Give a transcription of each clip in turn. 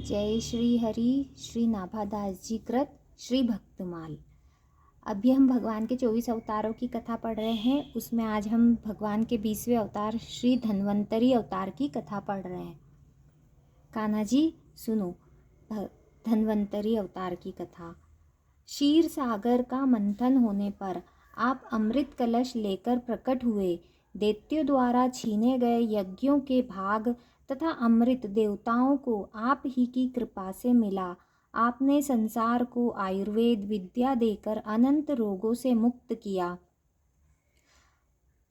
जय श्री हरि श्री नाभादास जी कृत श्री भक्तमाल। अभी हम भगवान के 24 अवतारों की कथा पढ़ रहे हैं। उसमें आज हम भगवान के 20वें अवतार श्री धन्वंतरी अवतार की कथा पढ़ रहे हैं। कान्हा जी सुनो धन्वंतरी अवतार की कथा। क्षीर सागर का मंथन होने पर आप अमृत कलश लेकर प्रकट हुए। दैत्यों द्वारा छीने गए यज्ञों के भाग तथा अमृत देवताओं को आप ही की कृपा से मिला। आपने संसार को आयुर्वेद विद्या देकर अनंत रोगों से मुक्त किया।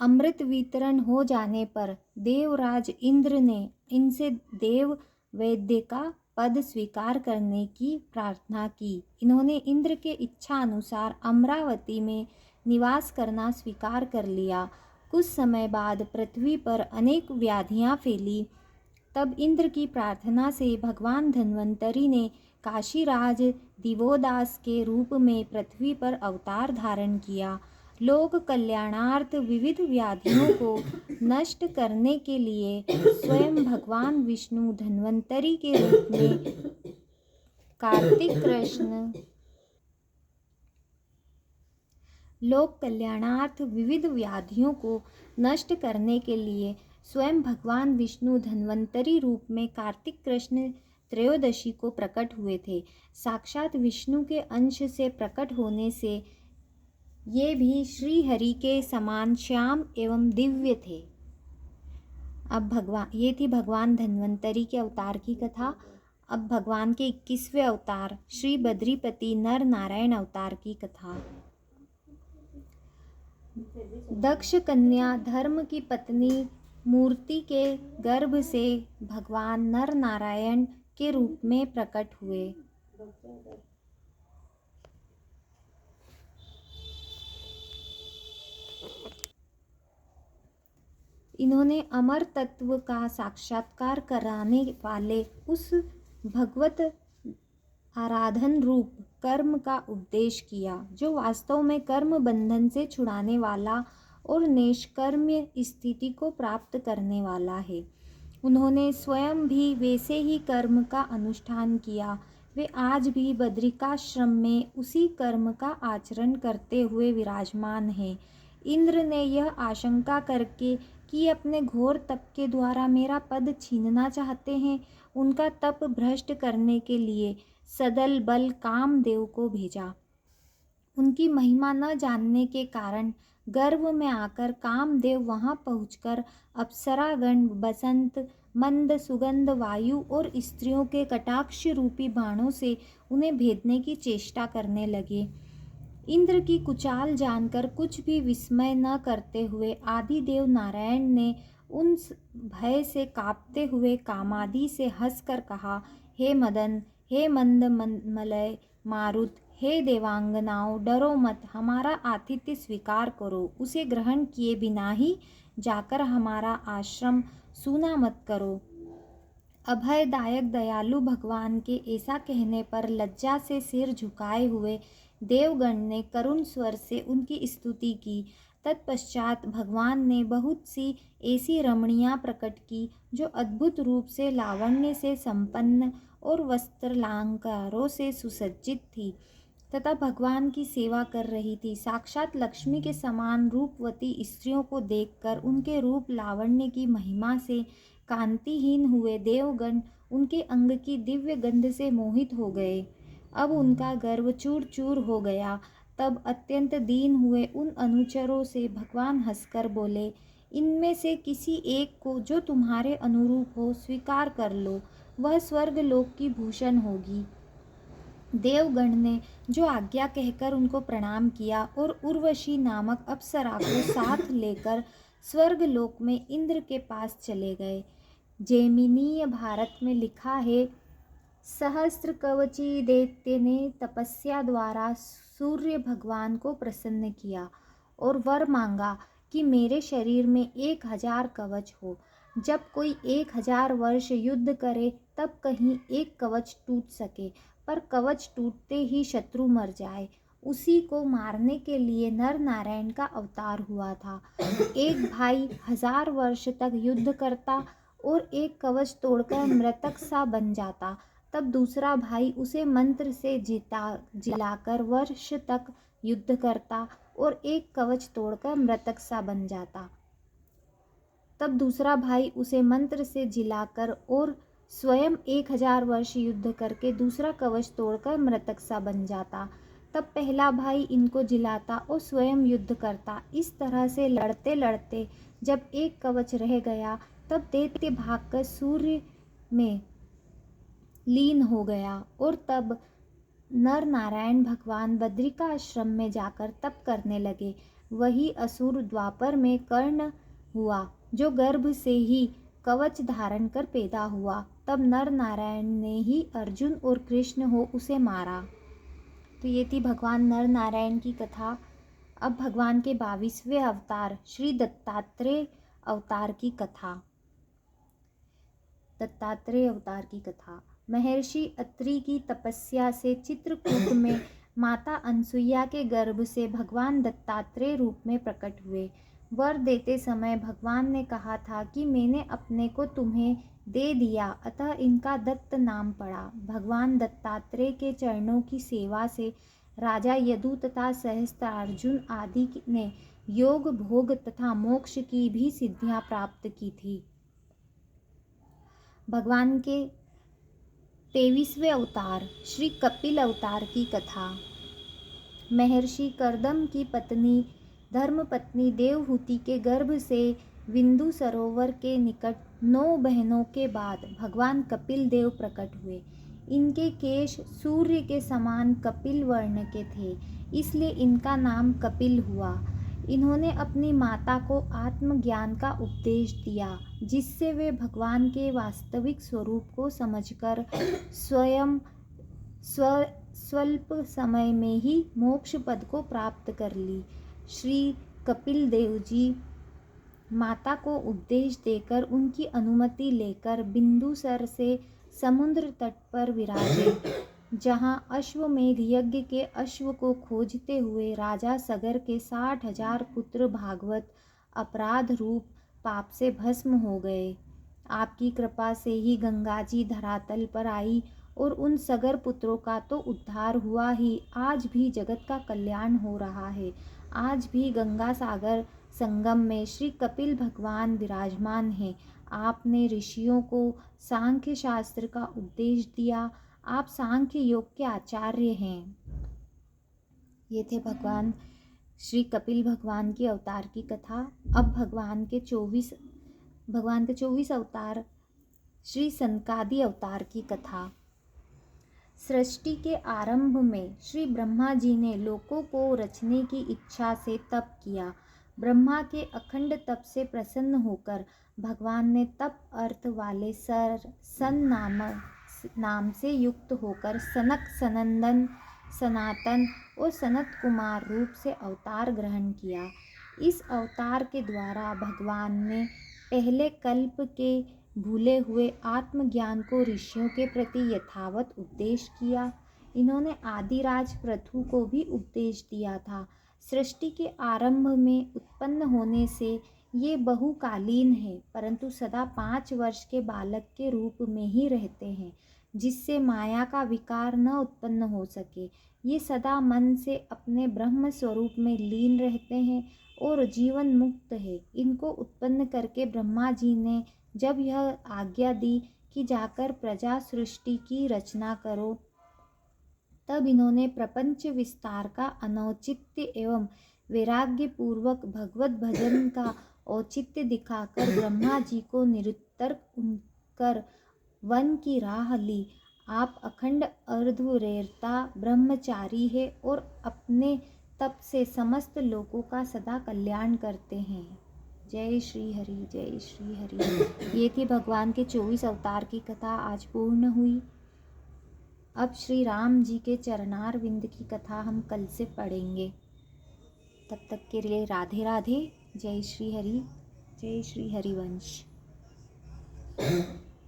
अमृत वितरण हो जाने पर देवराज इंद्र ने इनसे देव वैद्य का पद स्वीकार करने की प्रार्थना की। इन्होंने इंद्र के इच्छा अनुसार अमरावती में निवास करना स्वीकार कर लिया। कुछ समय बाद पृथ्वी पर अनेक व्याधियां फैली। तब इंद्र की प्रार्थना से भगवान धन्वंतरी ने काशीराज दिवोदास के रूप में पृथ्वी पर अवतार धारण किया। लोक कल्याणार्थ विविध व्याधियों को नष्ट करने के लिए स्वयं भगवान विष्णु धन्वंतरी के रूप में कार्तिक कृष्ण लोक कल्याणार्थ विविध व्याधियों को नष्ट करने के लिए स्वयं भगवान विष्णु धन्वंतरी रूप में कार्तिक कृष्ण त्रयोदशी को प्रकट हुए थे। साक्षात विष्णु के अंश से प्रकट होने से ये भी श्री हरि के समान श्याम एवं दिव्य थे। अब ये थी भगवान धन्वंतरी के अवतार की कथा। अब भगवान के 21वें अवतार श्री बद्रीपति नर नारायण अवतार की कथा। दक्ष कन्या धर्म की पत्नी मूर्ति के गर्भ से भगवान नर नारायण के रूप में प्रकट हुए। इन्होंने अमर तत्व का साक्षात्कार कराने वाले उस भगवत आराधन रूप कर्म का उपदेश किया, जो वास्तव में कर्म बंधन से छुड़ाने वाला और निष्कर्म्य स्थिति को प्राप्त करने वाला है। उन्होंने स्वयं भी वैसे ही कर्म का अनुष्ठान किया। वे आज भी बद्रिकाश्रम में उसी कर्म का आचरण करते हुए विराजमान हैं। इंद्र ने यह आशंका करके कि अपने घोर तप के द्वारा मेरा पद छीनना चाहते हैं, उनका तप भ्रष्ट करने के लिए सदल बल कामदेव को भेजा। उनकी महिमा न जानने के कारण गर्व में आकर कामदेव वहां पहुंचकर अप्सरागण, बसंत, मंद सुगंध वायु और स्त्रियों के कटाक्ष रूपी बाणों से उन्हें भेदने की चेष्टा करने लगे। इंद्र की कुचाल जानकर कुछ भी विस्मय न करते हुए आदिदेव नारायण ने उन भय से कांपते हुए कामादि से हंसकर कहा, हे मदन, हे मंद मलय मारुत, हे देवांगनाओं, डरो मत, हमारा आतिथ्य स्वीकार करो। उसे ग्रहण किए बिना ही जाकर हमारा आश्रम सूना मत करो। अभयदायक दयालु भगवान के ऐसा कहने पर लज्जा से सिर झुकाए हुए देवगण ने करुण स्वर से उनकी स्तुति की। तत्पश्चात भगवान ने बहुत सी ऐसी रमणियां प्रकट की जो अद्भुत रूप से लावण्य से संपन्न और वस्त्रालंकारों से सुसज्जित थी तथा भगवान की सेवा कर रही थी। साक्षात लक्ष्मी के समान रूपवती स्त्रियों को देखकर उनके रूप लावण्य की महिमा से कांतिहीन हुए देवगण उनके अंग की दिव्य गंध से मोहित हो गए। अब उनका गर्व चूर चूर हो गया। तब अत्यंत दीन हुए उन अनुचरों से भगवान हंसकर बोले, इनमें से किसी एक को जो तुम्हारे अनुरूप हो स्वीकार कर लो, वह स्वर्ग लोक की भूषण होगी। देवगण ने जो आज्ञा कहकर उनको प्रणाम किया और उर्वशी नामक अप्सरा को साथ लेकर स्वर्ग लोक में इंद्र के पास चले गए। जैमिनीय भारत में लिखा है, सहस्त्र कवची दैत्य ने तपस्या द्वारा सूर्य भगवान को प्रसन्न किया और वर मांगा कि मेरे शरीर में 1000 कवच हो। जब कोई 1000 वर्ष युद्ध करे तब कहीं एक कवच टूट सके, पर कवच टूटते ही शत्रु मर जाए। उसी को मारने के लिए नर नारायण का अवतार हुआ था। एक भाई 1000 वर्ष तक युद्ध करता और एक कवच तोड़कर मृतक सा बन जाता, तब दूसरा भाई उसे मंत्र से जिलाकर वर्ष तक युद्ध करता और एक कवच तोड़कर मृतक सा बन जाता। तब दूसरा भाई उसे मंत्र से जिलाकर और स्वयं 1000 वर्ष युद्ध करके दूसरा कवच तोड़कर मृतक सा बन जाता। तब पहला भाई इनको जिलाता और स्वयं युद्ध करता। इस तरह से लड़ते लड़ते जब एक कवच रह गया तब दैत्य भागकर सूर्य में लीन हो गया और तब नर नारायण भगवान बद्रिका आश्रम में जाकर तप करने लगे। वही असुर द्वापर में कर्ण हुआ जो गर्भ से ही कवच धारण कर पैदा हुआ। तब नर नारायण ने ही अर्जुन और कृष्ण हो उसे मारा। तो ये थी भगवान नर नारायण की कथा। अब भगवान के 22वें अवतार श्री दत्तात्रेय अवतार की कथा। दत्तात्रेय अवतार की कथा। महर्षि अत्रि की तपस्या से चित्रकूट में माता अनसुईया के गर्भ से भगवान दत्तात्रेय रूप में प्रकट हुए। वर देते समय भगवान ने कहा था कि मैंने अपने को तुम्हें दे दिया, अतः इनका दत्त नाम पड़ा। भगवान दत्तात्रेय के चरणों की सेवा से राजा यदु तथा सहस्त्रार्जुन आदि ने योग, भोग तथा मोक्ष की भी सिद्धियां प्राप्त की थी। भगवान के 23वें अवतार श्री कपिल अवतार की कथा। महर्षि कर्दम की पत्नी धर्मपत्नी देवहूति के गर्भ से विंदु सरोवर के निकट 9 बहनों के बाद भगवान कपिल देव प्रकट हुए। इनके केश सूर्य के समान कपिल वर्ण के थे, इसलिए इनका नाम कपिल हुआ। इन्होंने अपनी माता को आत्मज्ञान का उपदेश दिया, जिससे वे भगवान के वास्तविक स्वरूप को समझकर स्वयं स्वल्प समय में ही मोक्ष पद को प्राप्त कर ली। श्री कपिल देव जी माता को उपदेश देकर उनकी अनुमति लेकर बिंदुसर से समुद्र तट पर विराजे, जहाँ अश्वमेध यज्ञ के अश्व को खोजते हुए राजा सगर के 60,000 पुत्र भागवत अपराध रूप पाप से भस्म हो गए। आपकी कृपा से ही गंगा जी धरातल पर आई और उन सगर पुत्रों का तो उद्धार हुआ ही, आज भी जगत का कल्याण हो रहा है। आज भी गंगा सागर संगम में श्री कपिल भगवान विराजमान हैं। आपने ऋषियों को सांख्य शास्त्र का उपदेश दिया। आप सांख्य योग के आचार्य हैं। ये थे भगवान श्री कपिल भगवान की अवतार की कथा। अब भगवान के 24 अवतार श्री सनकादि अवतार की कथा। सृष्टि के आरंभ में श्री ब्रह्मा जी ने लोकों को रचने की इच्छा से तप किया। ब्रह्मा के अखंड तप से प्रसन्न होकर भगवान ने तप अर्थ वाले सन नाम से युक्त होकर सनक, सनंदन, सनातन और सनत कुमार रूप से अवतार ग्रहण किया। इस अवतार के द्वारा भगवान ने पहले कल्प के भूले हुए आत्मज्ञान को ऋषियों के प्रति यथावत उपदेश किया। इन्होंने आदिराज पृथु को भी उपदेश दिया था। सृष्टि के आरंभ में उत्पन्न होने से ये बहुकालीन है, परंतु सदा 5 वर्ष के बालक के रूप में ही रहते हैं, जिससे माया का विकार न उत्पन्न हो सके। ये सदा मन से अपने ब्रह्म स्वरूप में लीन रहते हैं और जीवन मुक्त है। इनको उत्पन्न करके ब्रह्मा जी ने जब यह आज्ञा दी कि जाकर प्रजा सृष्टि की रचना करो, तब इन्होंने प्रपंच विस्तार का अनौचित्य एवं वैराग्य पूर्वक भगवत भजन का औचित्य दिखाकर ब्रह्मा जी को निरुत्तर कर वन की राह ली। आप अखंड अर्धवेरता ब्रह्मचारी है और अपने तप से समस्त लोगों का सदा कल्याण करते हैं। जय श्री हरि, जय श्री हरि। ये थी भगवान के 24 अवतार की कथा, आज पूर्ण हुई। अब श्री राम जी के चरणार विंद की कथा हम कल से पढ़ेंगे। तब तक के लिए राधे राधे। जय श्री हरि, जय श्री हरिवंश।